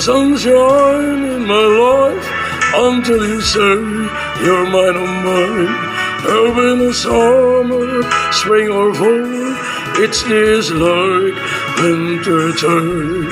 sunshine in my life until you say you're mine, oh mine. There'll be no summer, spring or fall. It is like winter time.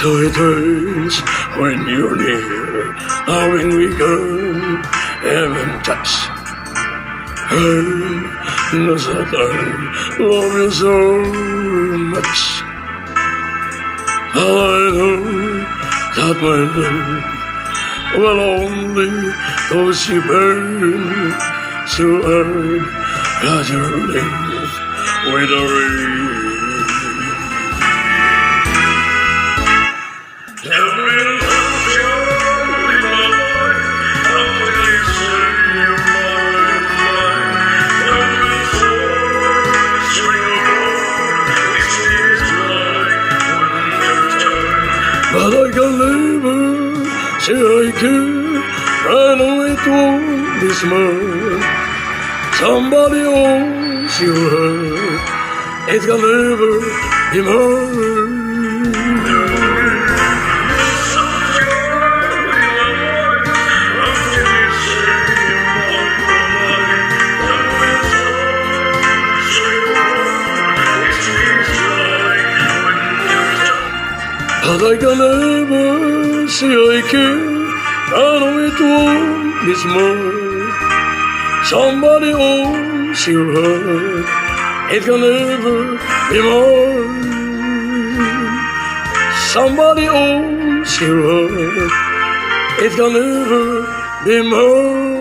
So it hurts when you're near, knowing we can even touch. Hey, knows that I love you so much. I know that my love will only go to burn. So I'd rather live with a ring. But I can never say I care. I know it won't be smart. Somebody else you hurt. It can never be mine. But I can never say I care. I know it won't be smart. Somebody else you hurt. It can never be mine. Somebody else you hurt. It can never be mine.